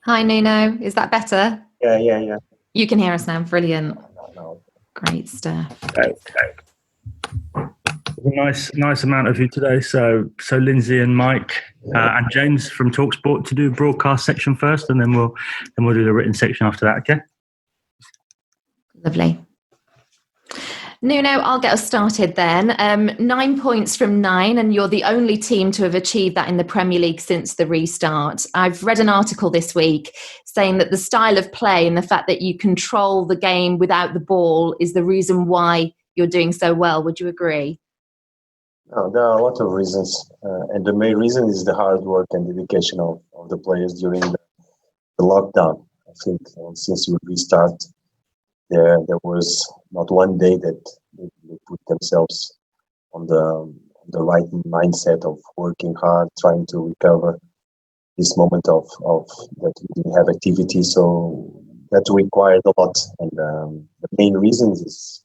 Hi, Nuno. Is that better? Yeah. You can hear us now. Brilliant. No. Great stuff. Okay. A nice amount of you today. So Lindsay and Mike and James from Talksport to do a broadcast section first, and then we'll do the written section after that. Okay. Lovely. Nuno, I'll get us started then. 9 points from 9, and you're the only team to have achieved that in the Premier League since the restart. I've read an article this week saying that the style of play and the fact that you control the game without the ball is the reason why you're doing so well. Would you agree? There are a lot of reasons, and the main reason is the hard work and dedication of the players during the lockdown. I think since we restart, there was not one day that they put themselves on the right mindset of working hard, trying to recover this moment of that we didn't have activity. So that required a lot, and the main reason is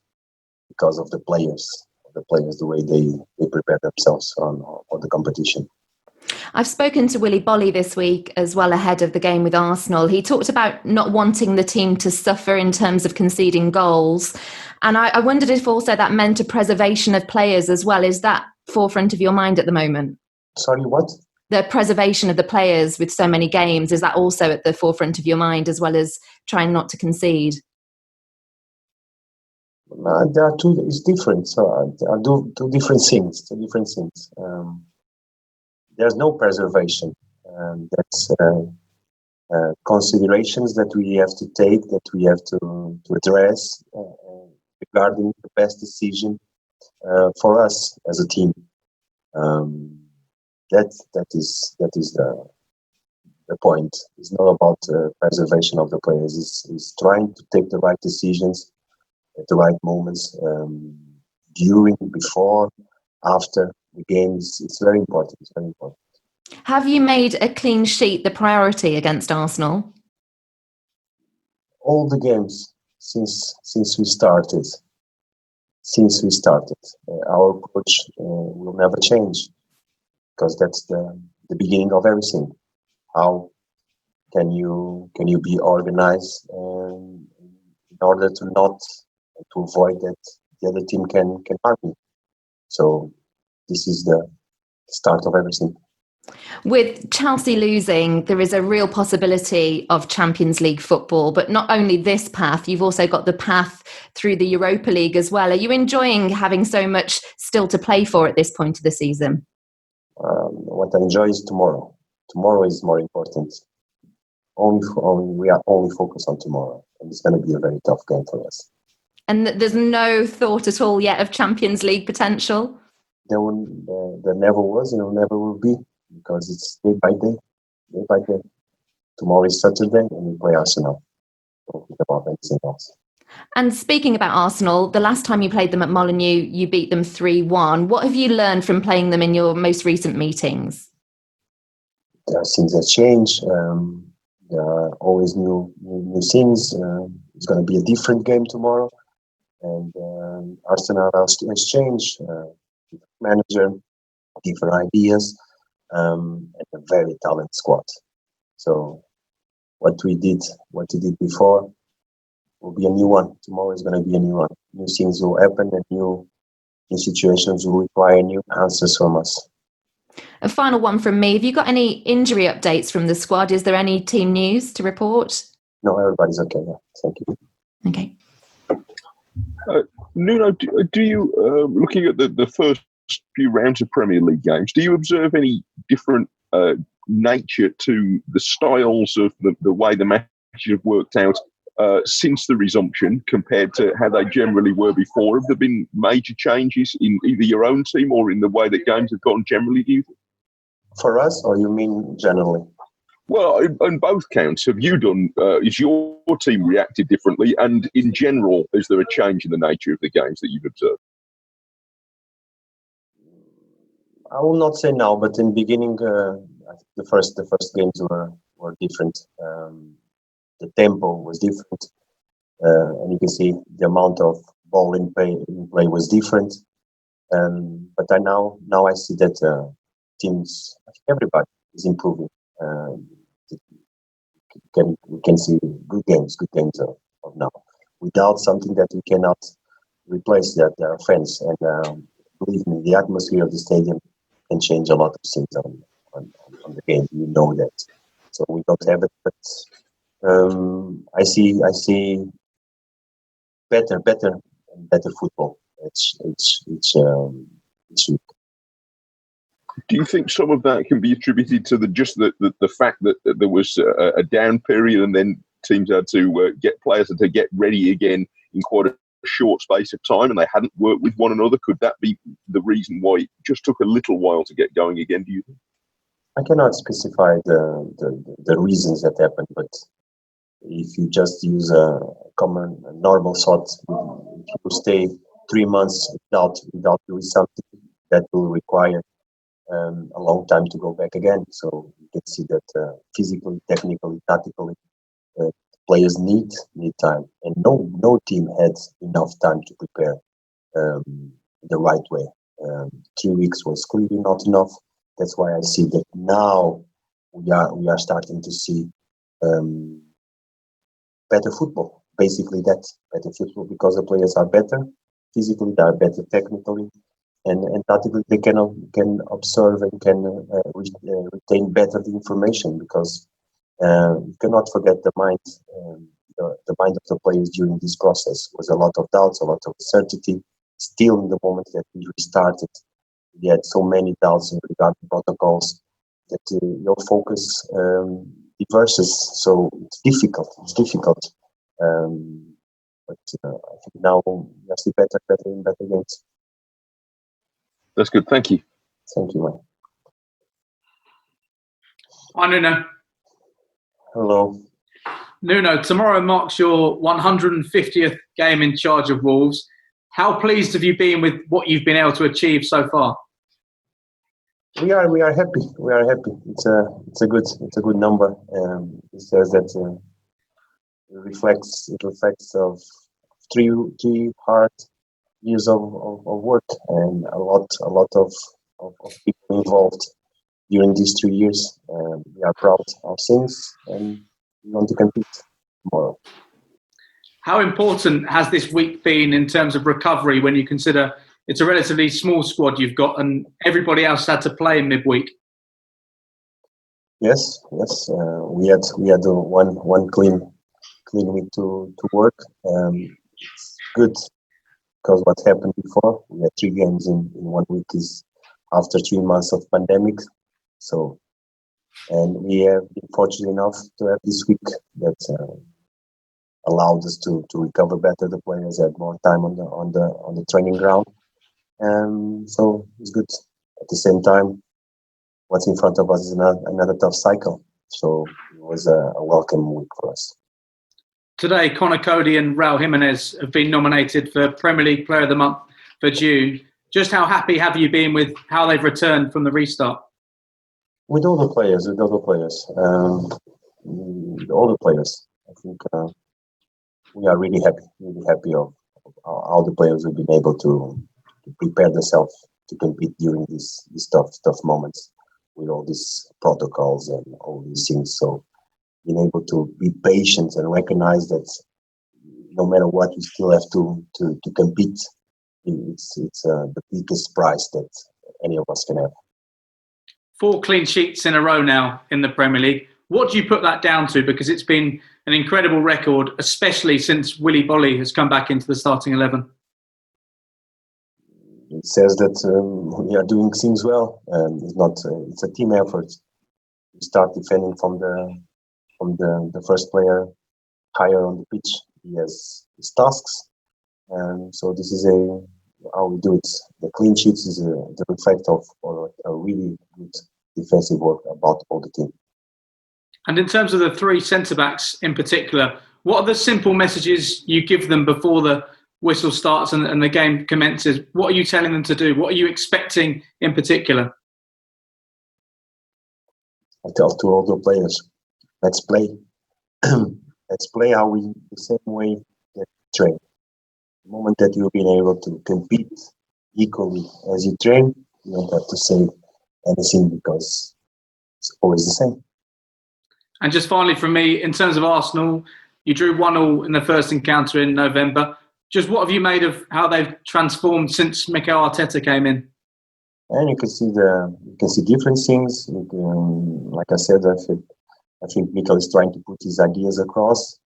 because of the players, the way they prepare themselves for the competition. I've spoken to Willy Bolly this week as well ahead of the game with Arsenal. He talked about not wanting the team to suffer in terms of conceding goals. And I wondered if also that meant a preservation of players as well. Is that forefront of your mind at the moment? Sorry, what? The preservation of the players with so many games, is that also at the forefront of your mind as well as trying not to concede? There are two. It's different. So I do two different things. There's no preservation. That's considerations that we have to take, that we have to address regarding the best decision for us as a team. That is the point. It's not about preservation of the players. It's trying to take the right decisions at the right moments, during, before, after the games. It's very important. Have you made a clean sheet the priority against Arsenal? All the games since we started. Our approach will never change, because that's the beginning of everything. How can you be organized in order to avoid that the other team can harm you? So this is the start of everything. With Chelsea losing, there is a real possibility of Champions League football, but not only this path, you've also got the path through the Europa League as well. Are you enjoying having so much still to play for at this point of the season? What I enjoy is tomorrow. Tomorrow is more important. We are only focused on tomorrow, and it's going to be a very tough game for us. And there's no thought at all yet of Champions League potential? There never was, and there never will be, because it's day by day. Tomorrow is Saturday, and we play Arsenal. Don't think about anything else. And speaking about Arsenal, the last time you played them at Molineux, you beat them 3-1. What have you learned from playing them in your most recent meetings? There are things that change. There are always new things. It's going to be a different game tomorrow, and Arsenal has changed. Manager, different ideas, and a very talented squad. So what we did before will be a new one. Tomorrow is going to be a new one. New things will happen, and new situations will require new answers from us. A final one from me. Have you got any injury updates from the squad? Is there any team news to report? No, everybody's okay. Yeah. Thank you. Okay. Nuno, do you, looking at the first few rounds of Premier League games, do you observe any different nature to the styles of the way the matches have worked out since the resumption compared to how they generally were before? Have there been major changes in either your own team or in the way that games have gone generally, do you think? For us, or you mean generally? Well, on both counts, have you done, is your team reacted differently? And in general, is there a change in the nature of the games that you've observed? I will not say now, but in the beginning, I think the first games were different. The tempo was different, and you can see the amount of ball in play was different. But now I see that teams, everybody is improving. You we can see good games of now, without something that we cannot replace. That there are fans, and believe me, the atmosphere of the stadium can change a lot of things on the game. You know that. So we don't have it, but I see better football. It's Do you think some of that can be attributed to the fact that there was a down period and then teams had to get players to get ready again in quite a short space of time, and they hadn't worked with one another? Could that be the reason why it just took a little while to get going again, do you think? I cannot specify the reasons that happened, but if you just use a normal thought, if you stay 3 months without doing something, that will require a long time to go back again. So you can see that physically, technically, tactically, players need time, and no team had enough time to prepare the right way. 3 weeks was clearly not enough. That's why I see that now we are starting to see better football. Basically, that's better football because the players are better physically, they are better technically, and tactically they can observe and can retain better the information, because you cannot forget the mind of the players during this process. Was a lot of doubts, a lot of uncertainty. Still, in the moment that we restarted, we had so many doubts regarding protocols that your focus diverses. So it's difficult. But I think now we have to be better games. That's good. Thank you. Thank you, man. Hi, Nuno. Hello. Nuno, tomorrow marks your 150th game in charge of Wolves. How pleased have you been with what you've been able to achieve so far? We are happy. We are happy. It's a good number. It says that it reflects of three hard years of work, and a lot of people involved during these 3 years. We are proud of things, and we want to compete tomorrow. How important has this week been in terms of recovery, when you consider it's a relatively small squad you've got and everybody else had to play in midweek? Yes. We had one clean week to work. It's good, because what happened before, we had 3 games in 1 week is after 3 months of pandemic. So, and we have been fortunate enough to have this week that allowed us to recover better. The players had more time on the training ground, so it's good. At the same time, what's in front of us is another tough cycle. So it was a welcome week for us. Today, Conor Cody and Raul Jimenez have been nominated for Premier League Player of the Month for June. Just how happy have you been with how they've returned from the restart? With all the players, all the players. I think we are really happy of how the players have been able to prepare themselves to compete during these tough moments, with all these protocols and all these things. So being able to be patient and recognize that no matter what, we still have to compete. It's the biggest prize that any of us can have. 4 clean sheets in a row now in the Premier League. What do you put that down to? Because it's been an incredible record, especially since Willy Bolly has come back into the starting 11. It says that we are doing things well. It's a team effort. We start defending from the first player higher on the pitch. He has his tasks, and so this is how we do it. The clean sheets is the reflect of a really good defensive work about all the team. And in terms of the 3 centre-backs in particular, what are the simple messages you give them before the whistle starts and the game commences? What are you telling them to do? What are you expecting in particular? I tell to all the players, let's play. Let's play the same way that we train. The moment that you've been able to compete equally as you train, you don't have to say anything, because it's always the same. And just finally from me, in terms of Arsenal, you drew 1-1 in the first encounter in November. Just what have you made of how they've transformed since Mikel Arteta came in? And you can see different things. Like I said, I think Mikel is trying to put his ideas across.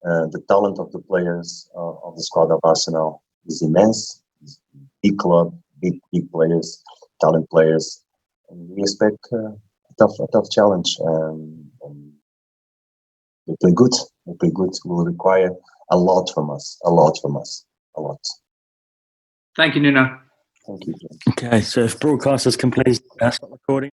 The talent of the players of the squad of Arsenal is immense. It's a big club, big players, talent players, and we expect a tough challenge. We play good. We play good. Will require a lot from us. A lot. Thank you, Nuno. Thank you. Okay, so if broadcasters can please stop recording.